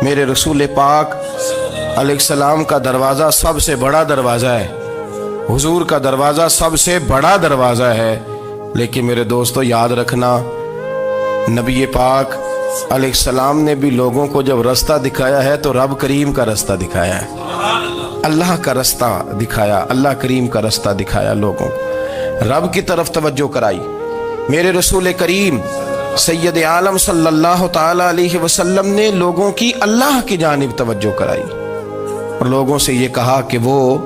میرے رسول پاک علیہ السلام کا دروازہ سب سے بڑا دروازہ ہے، حضور کا دروازہ سب سے بڑا دروازہ ہے، لیکن میرے دوستو یاد رکھنا، نبی پاک علیہ السلام نے بھی لوگوں کو جب رستہ دکھایا ہے تو رب کریم کا رستہ دکھایا ہے، اللہ کا رستہ دکھایا، اللہ کریم کا رستہ دکھایا، لوگوں رب کی طرف توجہ کرائی۔ میرے رسول کریم سید عالم صلی اللہ تعالی علیہ وسلم نے لوگوں کی اللہ کی جانب توجہ کرائی اور لوگوں سے یہ کہا کہ وہ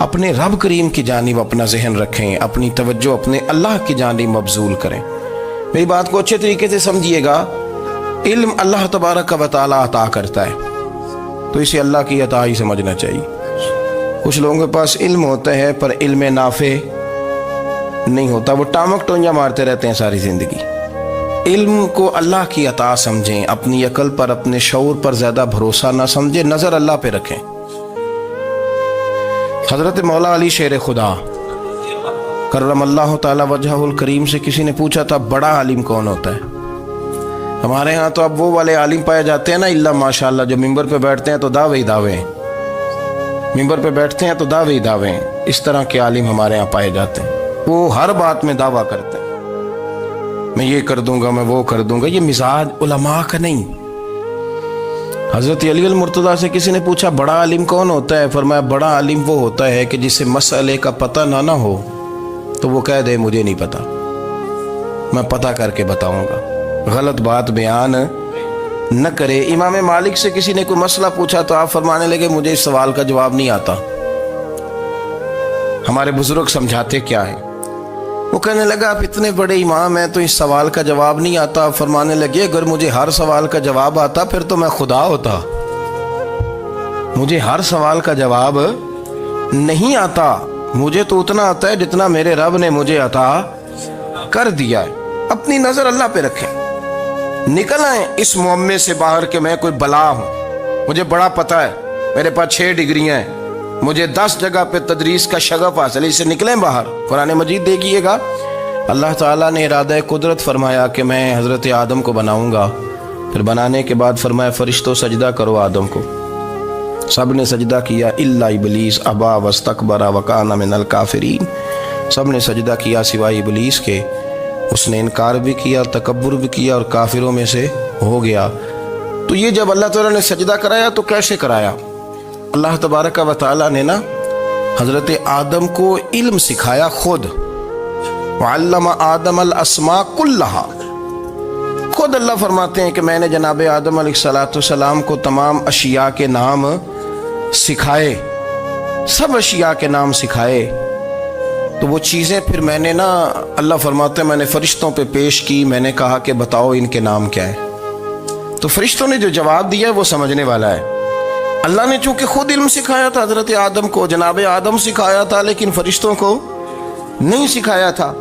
اپنے رب کریم کی جانب اپنا ذہن رکھیں، اپنی توجہ اپنے اللہ کی جانب مبذول کریں۔ میری بات کو اچھے طریقے سے سمجھیے گا، علم اللہ تبارک و تعالی عطا کرتا ہے تو اسے اللہ کی عطا ہی سمجھنا چاہیے۔ کچھ لوگوں کے پاس علم ہوتا ہے پر علم نافع نہیں ہوتا، وہ ٹامک ٹونجا مارتے رہتے ہیں ساری زندگی۔ علم کو اللہ کی عطا سمجھیں، اپنی عقل پر اپنے شعور پر زیادہ بھروسہ نہ سمجھیں، نظر اللہ پہ رکھیں۔ حضرت مولا علی شیر خدا کرم اللہ تعالی وجہہ الکریم سے کسی نے پوچھا تھا بڑا عالم کون ہوتا ہے؟ ہمارے ہاں تو اب وہ والے عالم پائے جاتے ہیں نا، اللہ ماشاءاللہ، جو ممبر پہ بیٹھتے ہیں تو دعوے ہی دعوے ہیں، ممبر پہ بیٹھتے ہیں تو دعوے ہی دعوے ہیں، اس طرح کے عالم ہمارے ہاں پائے جاتے ہیں۔ وہ ہر بات میں دعویٰ کرتے ہیں، میں یہ کر دوں گا، میں وہ کر دوں گا۔ یہ مزاج علماء کا نہیں۔ حضرت علی المرتضیٰ سے کسی نے پوچھا بڑا عالم کون ہوتا ہے؟ فرمایا بڑا عالم وہ ہوتا ہے کہ جسے مسئلے کا پتہ نہ ہو تو وہ کہہ دے مجھے نہیں پتا، میں پتہ کر کے بتاؤں گا، غلط بات بیان نہ کرے۔ امام مالک سے کسی نے کوئی مسئلہ پوچھا تو آپ فرمانے لگے مجھے اس سوال کا جواب نہیں آتا، ہمارے بزرگ سمجھاتے کیا ہے؟ وہ کہنے لگا آپ اتنے بڑے امام ہیں تو اس سوال کا جواب نہیں آتا۔ فرمانے لگے اگر مجھے ہر سوال کا جواب آتا پھر تو میں خدا ہوتا، مجھے ہر سوال کا جواب نہیں آتا، مجھے تو اتنا آتا ہے جتنا میرے رب نے مجھے عطا کر دیا ہے۔ اپنی نظر اللہ پہ رکھیں، نکل آئیں اس معمے سے باہر کہ میں کوئی بلا ہوں، مجھے بڑا پتہ ہے، میرے پاس 6 ڈگریاں ہیں، مجھے 10 جگہ پہ تدریس کا شغف حاصل ہے، اس سے نکلیں باہر۔ قرآن مجید دیکھیے گا، اللہ تعالیٰ نے ارادہ قدرت فرمایا کہ میں حضرت آدم کو بناؤں گا، پھر بنانے کے بعد فرمایا فرشتوں سجدہ کرو آدم کو، سب نے سجدہ کیا الا ابلیس ابا واستکبر وکان من الکافرین، سب نے سجدہ کیا سوائے ابلیس کے، اس نے انکار بھی کیا، تکبر بھی کیا اور کافروں میں سے ہو گیا۔ تو یہ جب اللہ تعالیٰ نے سجدہ کرایا تو کیسے کرایا؟ اللہ تبارک و تعالیٰ نے نا حضرت آدم کو علم سکھایا خود، وعلم آدم الاسماء کلہا، خود اللہ فرماتے ہیں کہ میں نے جناب آدم علیہ السلام کو تمام اشیاء کے نام سکھائے، سب اشیاء کے نام سکھائے۔ تو وہ چیزیں پھر میں نے نا، اللہ فرماتے ہیں میں نے فرشتوں پہ پیش کی، میں نے کہا کہ بتاؤ ان کے نام کیا ہے، تو فرشتوں نے جو جواب دیا ہے وہ سمجھنے والا ہے۔ اللہ نے چونکہ خود علم سکھایا تھا حضرت آدم کو، جناب آدم سکھایا تھا لیکن فرشتوں کو نہیں سکھایا تھا،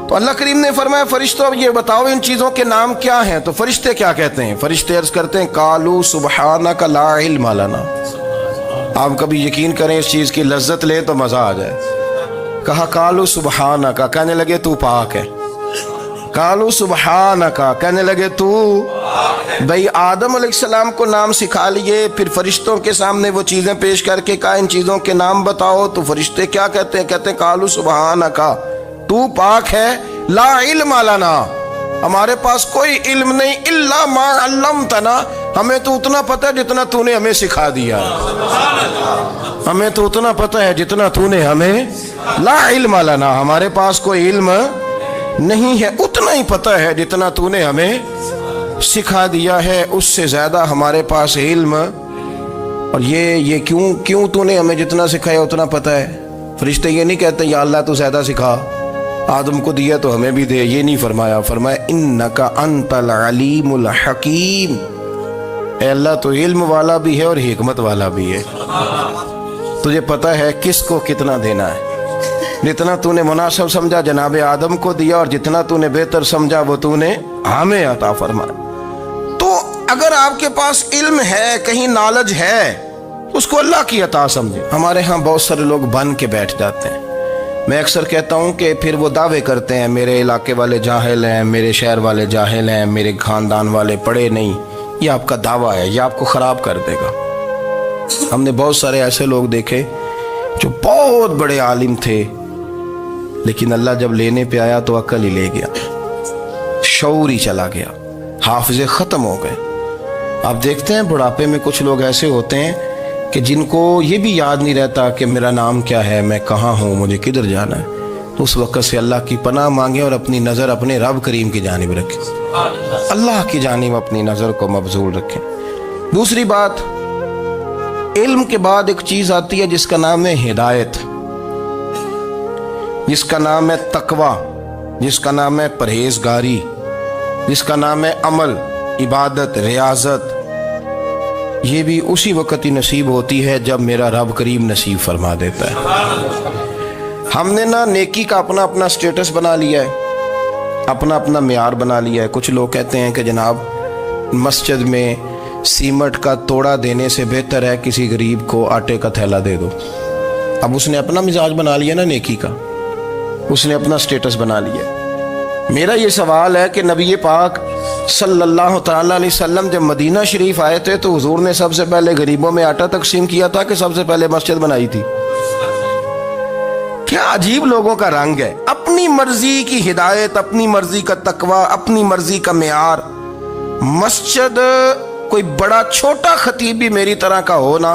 تو اللہ کریم نے فرمایا فرشتوں اب یہ بتاؤ ان چیزوں کے نام کیا ہیں؟ تو فرشتے کیا کہتے ہیں؟ فرشتے عرض کرتے ہیں قالوا سبحانک لا علم لنا۔ آپ کبھی یقین کریں اس چیز کی لذت لیں تو مزہ آ جائے۔ کہا قالوا سبحانک، کہنے لگے تو پاک ہے، قالوا سبحانک، کہنے لگے تو بھئی آدم علیہ السلام کو نام سکھا لیے، پھر فرشتوں کے سامنے وہ چیزیں پیش کر کے کہا ان چیزوں کے نام بتاؤ، تو فرشتے کیا کہتے ہیں؟ کہتے ہیں قالوا سبحانک، تو پاک ہے، لا علم لنا، ہمارے پاس کوئی علم نہیں، الا ما علمتنا، ہمیں تو اتنا پتہ ہے جتنا تو نے ہمیں سکھا دیا، ہمیں تو اتنا پتہ ہے جتنا تو نے ہمیں، لا علم لنا، ہمارے پاس کوئی علم نہیں ہے، اتنا ہی پتہ ہے جتنا تو نے ہمیں سکھا دیا ہے، اس سے زیادہ ہمارے پاس علم۔ اور یہ کیوں تو نے ہمیں جتنا سکھایا اتنا پتہ ہے؟ فرشتے یہ نہیں کہتے یا اللہ تو زیادہ سکھا، آدم کو دیا تو ہمیں بھی دے، یہ نہیں فرمایا، فرمایا انک انت العلیم الحکیم، اے اللہ تو علم والا بھی ہے اور حکمت والا بھی ہے، تجھے پتہ ہے کس کو کتنا دینا ہے، جتنا تو نے مناسب سمجھا جناب آدم کو دیا اور جتنا تو نے بہتر سمجھا وہ تو نے ہمیں عطا فرمایا۔ تو اگر آپ کے پاس علم ہے، کہیں نالج ہے، اس کو اللہ کی عطا سمجھے۔ ہمارے ہاں بہت سارے لوگ بن کے بیٹھ جاتے ہیں، میں اکثر کہتا ہوں کہ پھر وہ دعوے کرتے ہیں میرے علاقے والے جاہل ہیں، میرے شہر والے جاہل ہیں، میرے خاندان والے پڑھے نہیں، یہ آپ کا دعویٰ ہے، یہ آپ کو خراب کر دے گا۔ ہم نے بہت سارے ایسے لوگ دیکھے جو بہت بڑے عالم تھے، لیکن اللہ جب لینے پہ آیا تو عقل ہی لے گیا، شعور ہی چلا گیا، حافظے ختم ہو گئے۔ آپ دیکھتے ہیں بڑھاپے میں کچھ لوگ ایسے ہوتے ہیں کہ جن کو یہ بھی یاد نہیں رہتا کہ میرا نام کیا ہے، میں کہاں ہوں، مجھے کدھر جانا ہے۔ تو اس وقت سے اللہ کی پناہ مانگیں اور اپنی نظر اپنے رب کریم کی جانب رکھیں، اللہ کی جانب اپنی نظر کو مبذول رکھیں۔ دوسری بات، علم کے بعد ایک چیز آتی ہے جس کا نام ہے ہدایت، جس کا نام ہے تقوی، جس کا نام ہے پرہیزگاری، جس کا نام ہے عمل، عبادت، ریاضت۔ یہ بھی اسی وقت ہی نصیب ہوتی ہے جب میرا رب کریم نصیب فرما دیتا ہے۔ ہم نے نا نیکی کا اپنا اپنا سٹیٹس بنا لیا ہے، اپنا اپنا معیار بنا لیا ہے۔ کچھ لوگ کہتے ہیں کہ جناب مسجد میں سیمٹ کا توڑا دینے سے بہتر ہے کسی غریب کو آٹے کا تھیلا دے دو۔ اب اس نے اپنا مزاج بنا لیا نا نیکی کا، اس نے اپنا سٹیٹس بنا لیا۔ میرا یہ سوال ہے کہ نبی پاک صلی اللہ تعالیٰ علیہ وسلم جب مدینہ شریف آئے تھے تو حضور نے سب سے پہلے غریبوں میں آٹا تقسیم کیا تھا کہ سب سے پہلے مسجد بنائی تھی؟ کیا عجیب لوگوں کا رنگ ہے، اپنی مرضی کی ہدایت، اپنی مرضی کا تقوی، اپنی مرضی کا معیار۔ مسجد کوئی بڑا چھوٹا خطیب بھی میری طرح کا ہو نا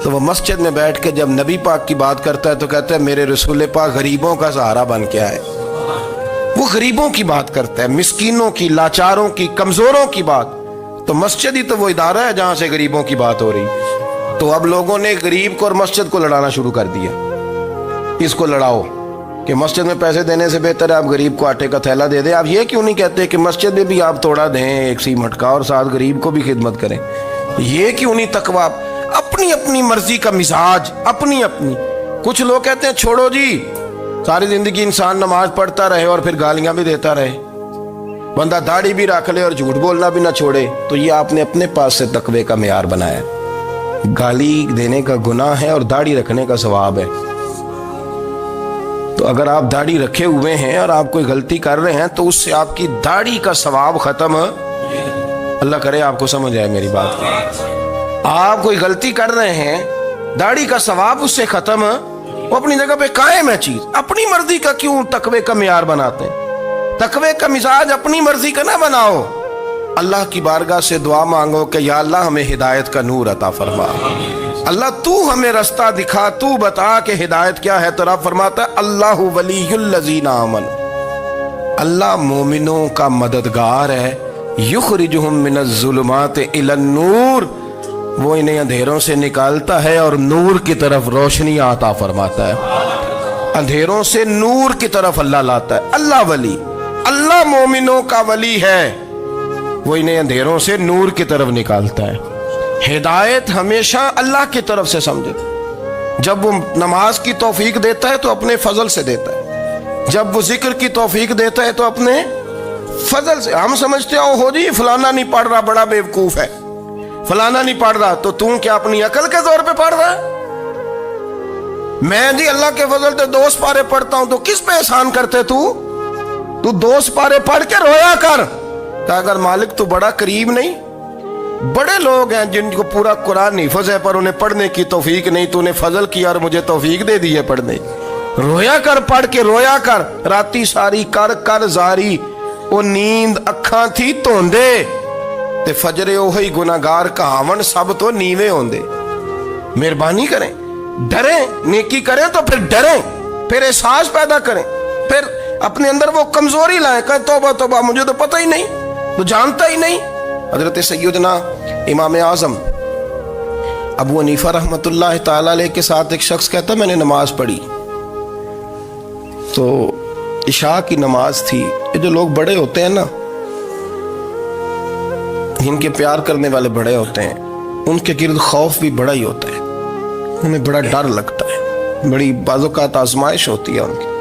تو وہ مسجد میں بیٹھ کے جب نبی پاک کی بات کرتا ہے تو کہتا ہے میرے رسول پاک غریبوں کا سہارا بن کے آئے۔ وہ غریبوں کی بات کرتا ہے، مسکینوں کی، لاچاروں کی، کمزوروں کی بات۔ تو مسجد ہی تو وہ ادارہ ہے جہاں سے غریبوں کی بات ہو رہی۔ تو اب لوگوں نے غریب کو اور مسجد کو لڑانا شروع کر دیا، اس کو لڑاؤ کہ مسجد میں پیسے دینے سے بہتر ہے آپ غریب کو آٹے کا تھیلا دے دیں۔ آپ یہ کیوں نہیں کہتے کہ مسجد میں بھی آپ توڑا دیں ایک سیمٹ کا اور ساتھ غریب کو بھی خدمت کریں؟ یہ کیوں نہیں تقوی؟ اپنی اپنی مرضی کا مزاج، اپنی اپنی۔ کچھ لوگ کہتے ہیں چھوڑو جی، ساری زندگی انسان نماز پڑھتا رہے اور پھر گالیاں بھی دیتا رہے، بندہ داڑھی بھی رکھ لے اور جھوٹ بولنا بھی نہ چھوڑے۔ تو یہ آپ نے اپنے پاس سے تقوی کا معیار بنایا۔ گالی دینے کا گناہ ہے اور داڑھی رکھنے کا ثواب ہے۔ تو اگر آپ داڑھی رکھے ہوئے ہیں اور آپ کوئی غلطی کر رہے ہیں تو اس سے آپ کی داڑھی کا ثواب ختم، اللہ کرے آپ کو سمجھ آئے میری بات۔ آپ کوئی غلطی کر رہے ہیں، داڑھی کا ثواب اس سے ختم، وہ اپنی جگہ پہ قائم ہے چیز۔ اپنی مرضی کا کیوں تقوی کا معیار بناتے ہیں؟ تقوی کا مزاج اپنی مرضی کا نہ بناؤ، اللہ کی بارگاہ سے دعا مانگو کہ یا اللہ ہمیں ہدایت کا نور عطا فرما، اللہ تو ہمیں رستہ دکھا، تو بتا کہ ہدایت کیا ہے۔ تو رب فرماتا ہے اللہ ولی الذین آمنوا، اللہ مومنوں کا مددگار ہے، یخرجہم من الظلمات الی النور، وہ انہیں اندھیروں سے نکالتا ہے اور نور کی طرف روشنی عطا فرماتا ہے۔ اندھیروں سے نور کی طرف اللہ لاتا ہے۔ اللہ ولی، اللہ مومنوں کا ولی ہے، وہ انہیں اندھیروں سے نور کی طرف نکالتا ہے۔ ہدایت ہمیشہ اللہ کی طرف سے سمجھے۔ جب وہ نماز کی توفیق دیتا ہے تو اپنے فضل سے دیتا ہے، جب وہ ذکر کی توفیق دیتا ہے تو اپنے فضل سے۔ ہم سمجھتے ہو جی فلانا نہیں پڑھ رہا بڑا بیوقوف ہے، فلانا نہیں پڑھ رہا، تو تم کیا اپنی عقل کے زور پہ پڑھ رہا ہے؟ میں جی اللہ کے فضل سے 2 سپارے پڑھتا ہوں، تو کس پہ احسان کرتے تو 2 سپارے پڑھ کے رویا کر کہ اگر مالک تو بڑا قریب نہیں۔ بڑے لوگ ہیں جن کو پورا قرآن حفظ ہے پر انہیں پڑھنے کی توفیق نہیں، تو انہیں فضل کیا اور مجھے توفیق دے دی ہے پڑھنے۔ رویا کر، پڑھ کے رویا کر، راتی ساری کر کر زاری، وہ نیند اکھاں تھی توندے تے فجرے اوہی گناہگار کہاون سب تو نیوے ہوندے۔ مہربانی کریں، ڈریں، نیکی کریں تو پھر ڈریں، پھر احساس پیدا کریں، پھر اپنے اندر وہ کمزوری لائیں کہ توبہ توبہ مجھے تو پتہ ہی نہیں، تو جانتا ہی نہیں۔ حضرت سیدنا امام اعظم ابو حنیفہ رحمۃ اللہ تعالی علیہ کے ساتھ ایک شخص کہتا میں نے نماز پڑھی تو عشاء کی نماز تھی۔ یہ جو لوگ بڑے ہوتے ہیں نا، ان کے پیار کرنے والے بڑے ہوتے ہیں، ان کے گرد خوف بھی بڑا ہی ہوتا ہے، انہیں بڑا ڈر لگتا ہے، بڑی بعض اوقات آزمائش ہوتی ہے ان کی۔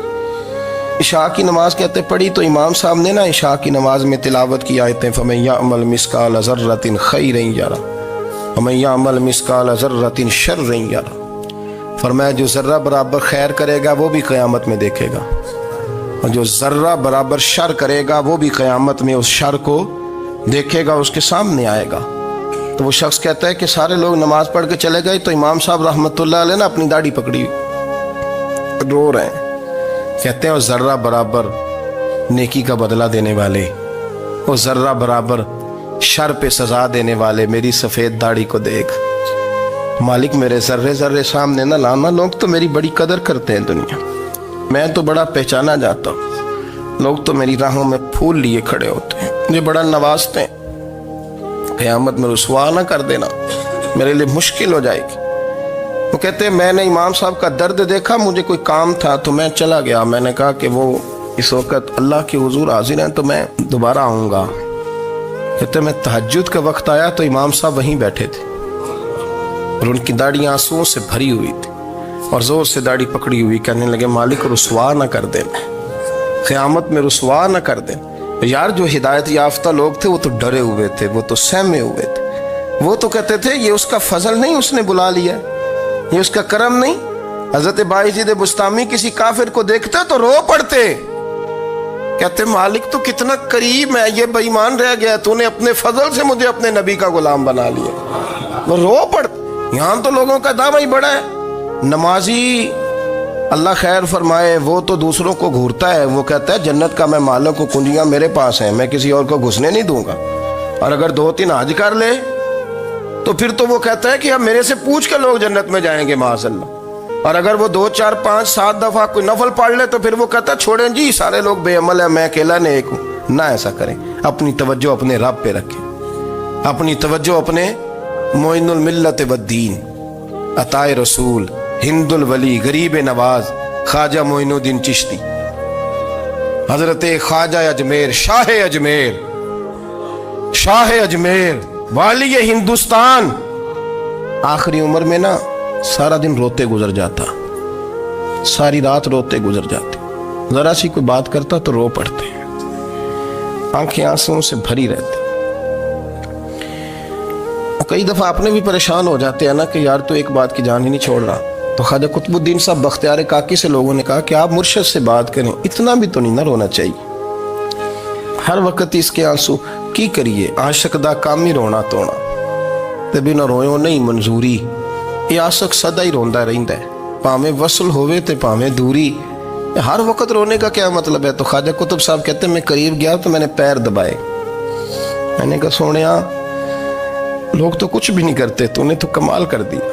عشاء کی نماز کہتے پڑھی تو امام صاحب نے نا عشاء کی نماز میں تلاوت کی آیتیں فَمَن يَعْمَلْ مِثْقَالَ ذَرَّةٍ خَيْرًا يَرَهُ وَمَن يَعْمَلْ مِثْقَالَ ذَرَّةٍ شَرًّا يَرَهُ، فرمایا جو ذرہ برابر خیر کرے گا وہ بھی قیامت میں دیکھے گا، اور جو ذرہ برابر شر کرے گا وہ بھی قیامت میں اس شر کو دیکھے گا اس کے سامنے آئے گا. تو وہ شخص کہتا ہے کہ سارے لوگ نماز پڑھ کے چلے گئے تو امام صاحب رحمۃ اللہ علیہ نے اپنی داڑھی پکڑی رو رہے ہیں. کہتے ہیں وہ ذرہ برابر نیکی کا بدلہ دینے والے، وہ ذرہ برابر شر پہ سزا دینے والے میری سفید داڑھی کو دیکھ. مالک میرے ذرے ذرے سامنے نہ لانا، لوگ تو میری بڑی قدر کرتے ہیں دنیا، میں تو بڑا پہچانا جاتا ہوں، لوگ تو میری راہوں میں پھول لیے کھڑے ہوتے ہیں، مجھے بڑا نوازتے ہیں. قیامت میں رسوا نہ کر دینا، میرے لیے مشکل ہو جائے گی. وہ کہتے ہیں میں نے امام صاحب کا درد دیکھا، مجھے کوئی کام تھا تو میں چلا گیا. میں نے کہا کہ وہ اس وقت اللہ کے حضور حاضر ہیں تو میں دوبارہ آؤں گا. کہتے ہیں میں تہجد کا وقت آیا تو امام صاحب وہیں بیٹھے تھے اور ان کی داڑھی آنسوؤں سے بھری ہوئی تھی اور زور سے داڑھی پکڑی ہوئی. کہنے لگے مالک رسوا نہ کر دینا، قیامت میں رسوا نہ کر دینا. یار جو ہدایت یافتہ لوگ تھے وہ تو ڈرے ہوئے تھے، وہ تو سہمے ہوئے تھے، وہ تو کہتے تھے یہ اس کا فضل نہیں، اس نے بلا لیا، یہ اس کا کرم نہیں. حضرت باعزید بستامی کسی کافر کو دیکھتے تو رو پڑتے، کہتے مالک تو کتنا قریب ہے، یہ بے ایمان رہ گیا، تو نے اپنے فضل سے مجھے اپنے نبی کا غلام بنا لیا. وہ رو پڑتے. یہاں تو لوگوں کا دعویٰ ہی بڑا ہے. نمازی اللہ خیر فرمائے وہ تو دوسروں کو گھورتا ہے، وہ کہتا ہے جنت کا میں مالک ہوں، کنجیاں میرے پاس ہیں، میں کسی اور کو گھسنے نہیں دوں گا. اور اگر 2-3 حج کر لے تو پھر تو وہ کہتا ہے کہ اب میرے سے پوچھ کے لوگ جنت میں جائیں گے معاذ اللہ. اور اگر وہ 2 4 5 7 دفعہ کوئی نفل پڑھ لے تو پھر وہ کہتا ہے چھوڑیں جی سارے لوگ بے عمل ہیں، میں اکیلا نیک ہوں. نہ ایسا کریں، اپنی توجہ اپنے رب پہ رکھیں، اپنی توجہ اپنے معین الملت والدین، عطا رسول، ہند الولی، غریب نواز، خواجہ معین الدین چشتی، حضرت خواجہ اجمیر، شاہ اجمیر، والی ہندوستان. آخری عمر میں نا سارا دن روتے گزر جاتا، ساری رات روتے گزر جاتے، ذرا سی کوئی بات کرتا تو رو پڑتے، آنکھیں آنسوں سے بھری رہتی. کئی دفعہ اپنے بھی پریشان ہو جاتے ہیں نا کہ یار تو ایک بات کی جان ہی نہیں چھوڑ رہا. تو خواجہ قطب الدین صاحب بختیار کاکی سے لوگوں نے کہا کہ آپ مرشد سے بات کریں، اتنا بھی تو نہیں نہ رونا چاہیے، ہر وقت اس کے آنسو کی کریے. عاشق دا کام ہی رونا تونا تے بنا رویوں نہیں منظوری. یہ عاشق سدا ہی روندا رہندا ہے، پاویں وصل ہوئے تے پاویں دوری. ہر وقت رونے کا کیا مطلب ہے؟ تو خواجہ قطب صاحب کہتے ہیں میں قریب گیا تو میں نے پیر دبائے، میں نے کہا سونیا لوگ تو کچھ بھی نہیں کرتے، تو نے تو کمال کر دیا،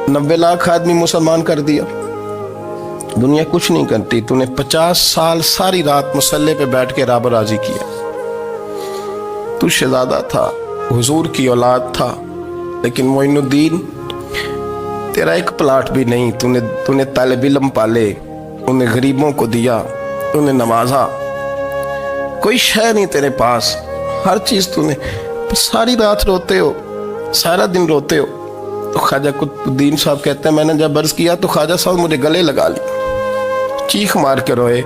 90 لاکھ آدمی مسلمان کر دیا، دنیا کچھ نہیں کرتی، تو نے 50 سال ساری رات مصلے پہ بیٹھ کے رب راضی کیا. تو شہزادہ تھا، حضور کی اولاد تھا، لیکن معین الدین تیرا ایک پلاٹ بھی نہیں، تو نے طالب علم پالے، انہیں غریبوں کو دیا، انہیں نوازا، کوئی شے نہیں تیرے پاس، ہر چیز تو نے، ساری رات روتے ہو، سارا دن روتے ہو. تو خواجہ قطب الدین صاحب کہتے ہیں میں نے جب عرض کیا تو خواجہ صاحب مجھے گلے لگا لی، چیخ مار کے روئے،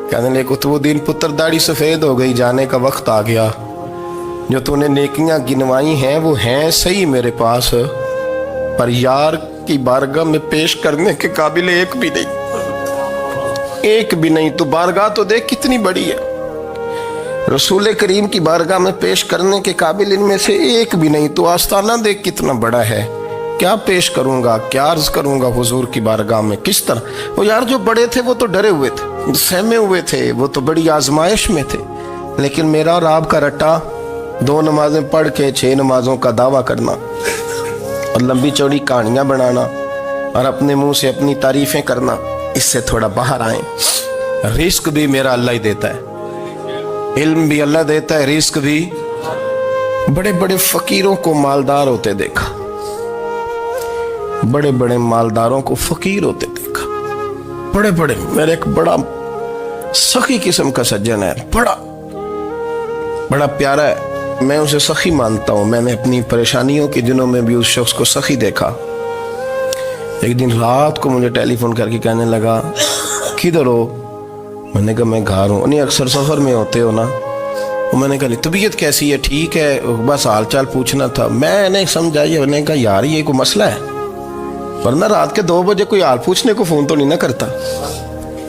کہنے لگے قطب الدین پتر داڑھی سفید ہو گئی، جانے کا وقت آ گیا، جو تو نے نیکیاں گنوائی ہیں وہ ہیں صحیح میرے پاس، پر یار کی بارگاہ میں پیش کرنے کے قابل ایک بھی نہیں. تو بارگاہ تو دیکھ کتنی بڑی ہے، رسول کریم کی بارگاہ میں پیش کرنے کے قابل ان میں سے ایک بھی نہیں. تو آستانہ دیکھ کتنا بڑا ہے، کیا پیش کروں گا، کیا عرض کروں گا حضور کی بارگاہ میں، کس طرح. وہ یار جو بڑے تھے وہ تو ڈرے ہوئے تھے، سہمے ہوئے تھے، وہ تو بڑی آزمائش میں تھے، لیکن میرا اور آپ کا رٹا 2 نمازیں پڑھ کے 6 نمازوں کا دعویٰ کرنا اور لمبی چوڑی کہانیاں بنانا اور اپنے منہ سے اپنی تعریفیں کرنا، اس سے تھوڑا باہر آئیں. رزق بھی میرا اللہ ہی دیتا ہے، علم بھی اللہ دیتا ہے، رزق بھی. بڑے بڑے فقیروں کو مالدار ہوتے دیکھا، بڑے بڑے مالداروں کو فقیر ہوتے دیکھا، بڑے بڑے. میرے ایک بڑا سخی قسم کا سجن ہے، بڑا پیارا ہے، میں اسے سخی مانتا ہوں. میں نے اپنی پریشانیوں کے دنوں میں بھی اس شخص کو سخی دیکھا. ایک دن رات کو مجھے ٹیلی فون کر کے کہنے لگا کدھر ہو؟ میں نے کہا میں گھر ہوں. نہیں اکثر سفر میں ہوتے ہو نا؟ میں نے کہا طبیعت کیسی ہے؟ ٹھیک ہے، بس حال چال پوچھنا تھا. میں نے سمجھائی، میں نے کہا یار یہ کوئی مسئلہ ہے، ورنہ رات کے 2 بجے کوئی حال پوچھنے کو فون تو نہیں نہ کرتا.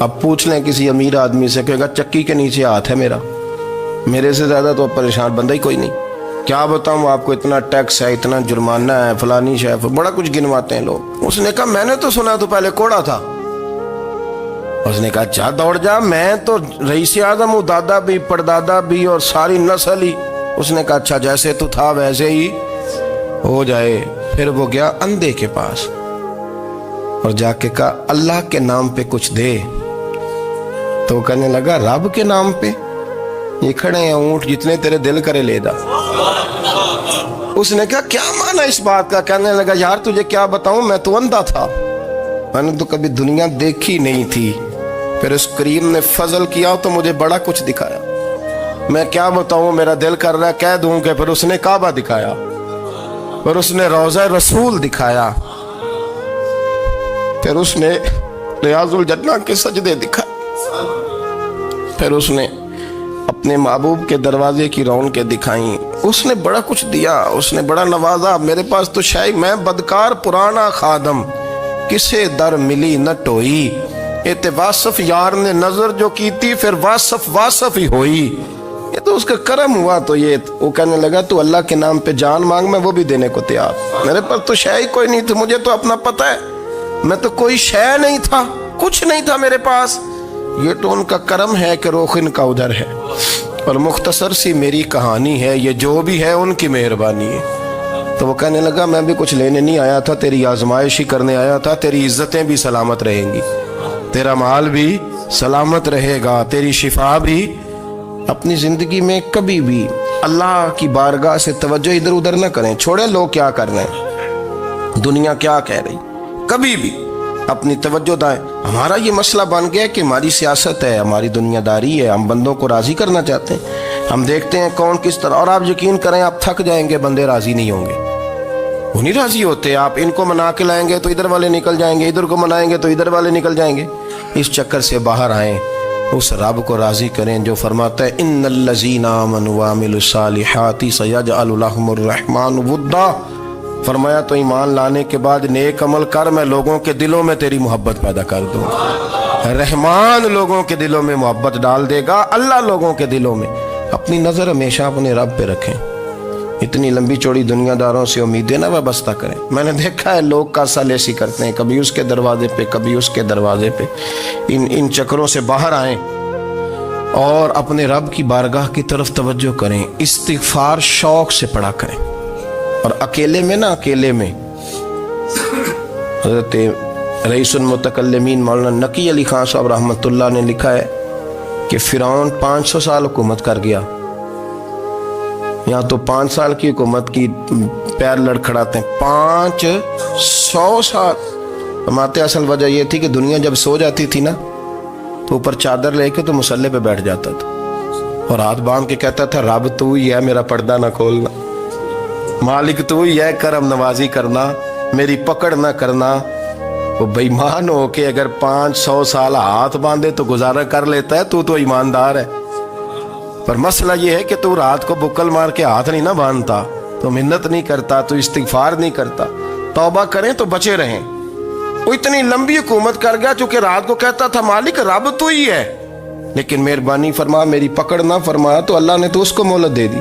اب پوچھ لیں کسی امیر آدمی سے، کہے گا چکی کے نیچے ہاتھ ہے میرا، میرے سے زیادہ تو پریشان بندہ ہی کوئی نہیں۔ کیا بتاؤں آپ کو، اتنا ٹیکس ہے، اتنا جرمانہ ہے، فلانی شے، بڑا کچھ گنواتے ہیں لوگ۔ اس نے کہا میں نے تو سنا تو پہلے کوڑا تھا۔ اس نے کہا جا دوڑ جا، میں تو رئیس اعظم ہوں، دادا بھی پردادا بھی اور ساری نسل ہی۔ اس نے کہا اچھا جیسے تو تھا ویسے ہی ہو جائے۔ پھر وہ گیا اندھے کے پاس اور جا کے کہا اللہ کے نام پہ کچھ دے۔ تو کہنے لگا رب کے نام پہ؟ یہ کھڑے ہیں اونٹ جتنے تیرے دل کرے لے دا۔ اس نے کہا کیا معنی اس بات کا؟ کہنے لگا یار تجھے کیا بتاؤں، میں تو اندھا تھا، میں نے تو کبھی دنیا دیکھی نہیں تھی، پھر اس کریم نے فضل کیا تو مجھے بڑا کچھ دکھایا۔ میں کیا بتاؤں، میرا دل کر رہا ہے کہہ دوں کہ پھر اس نے کعبہ دکھایا، پھر اس نے روضہ رسول دکھایا، پھر اس نے ریاض الجنہ کے سجدے دکھائے، پھر اس نے اپنے محبوب کے دروازے کی رونقیں دکھائیں۔ اس نے بڑا کچھ دیا، اس نے بڑا نوازا۔ میرے پاس تو شاید میں بدکار پرانا خادم، کسے در ملی نہ ٹوئی، ایت واصف یار نے نظر جو کی تھی، پھر واصف ہی ہوئی۔ یہ تو اس کا کرم ہوا۔ تو یہ وہ کہنے لگا تو اللہ کے نام پہ جان مانگ، میں وہ بھی دینے کو تیار۔ میرے پاس تو شے کوئی نہیں تھی، مجھے تو اپنا پتہ ہے، میں تو کوئی شے نہیں تھا، کچھ نہیں تھا میرے پاس۔ یہ تو ان کا کرم ہے کہ رخ ان کا ادھر ہے، اور مختصر سی میری کہانی ہے، یہ جو بھی ہے ان کی مہربانی ہے۔ تو وہ کہنے لگا میں بھی کچھ لینے نہیں آیا تھا، تیری آزمائش ہی کرنے آیا تھا، تیری عزتیں بھی سلامت رہیں گی، تیرا مال بھی سلامت رہے گا، تیری شفا بھی۔ اپنی زندگی میں کبھی بھی اللہ کی بارگاہ سے توجہ ادھر ادھر نہ کریں، چھوڑیں لوگ کیا کر رہے ہیں، دنیا کیا کہہ رہی، کبھی بھی اپنی توجہ دائیں۔ ہمارا یہ مسئلہ بن گیا کہ ہماری سیاست ہے، ہماری دنیا داری ہے، ہم بندوں کو راضی کرنا چاہتے ہیں، ہم دیکھتے ہیں کون کس طرح، اور آپ یقین کریں آپ تھک جائیں گے، بندے راضی نہیں ہوں گے، وہ نہیں راضی ہوتے۔ آپ ان کو منا کے لائیں گے تو ادھر والے نکل جائیں گے، ادھر کو منائیں گے تو ادھر والے نکل جائیں گے۔ اس چکر سے باہر آئیں، اس رب کو راضی کریں جو فرماتا ہے ان الذین آمنوا وعملوا الصالحات سیجعل لهم الرحمن ودا۔ فرمایا تو ایمان لانے کے بعد نیک عمل کر، میں لوگوں کے دلوں میں تیری محبت پیدا کر دوں گا۔ رحمان لوگوں کے دلوں میں محبت ڈال دے گا، اللہ لوگوں کے دلوں میں۔ اپنی نظر ہمیشہ اپنے رب پہ رکھیں، اتنی لمبی چوڑی دنیا داروں سے امیدیں نہ وابستہ کریں۔ میں نے دیکھا ہے لوگ کاسا لیسی کرتے ہیں، کبھی اس کے دروازے پہ کبھی اس کے دروازے پہ۔ ان چکروں سے باہر آئیں اور اپنے رب کی بارگاہ کی طرف توجہ کریں، استغفار شوق سے پڑھا کریں، اور اکیلے میں نہ، اکیلے میں حضرت رئیس المتکلمین مولانا نقی علی خان صاحب رحمۃ اللہ نے لکھا ہے کہ فرعون 500 سال حکومت کر گیا، یہاں تو 5 سال کی حکومت کی پیر لڑکھڑاتے ہیں، 500 سال۔ فرماتے اصل وجہ یہ تھی کہ دنیا جب سو جاتی تھی نا تو اوپر چادر لے کے تو مسلح پہ بیٹھ جاتا تھا اور ہاتھ باندھ کے کہتا تھا رب تو ہی ہے، میرا پردہ نہ کھولنا، مالک تو ہی ہے، کرم نوازی کرنا، میری پکڑ نہ کرنا۔ وہ بے ایمان ہو کے اگر 500 سال ہاتھ باندھے تو گزارا کر لیتا ہے، تو ایماندار ہے۔ پر مسئلہ یہ ہے کہ تو رات کو بکل مار کے ہاتھ نہیں نہ باندھتا، تو منت نہیں کرتا، تو استغفار نہیں کرتا۔ توبہ کریں تو بچے رہیں۔ وہ اتنی لمبی حکومت کر گیا چونکہ رات کو کہتا تھا مالک رب تو ہی ہے، لیکن مہربانی فرما، میری پکڑ نہ فرمایا تو اللہ نے تو اس کو مہلت دے دی۔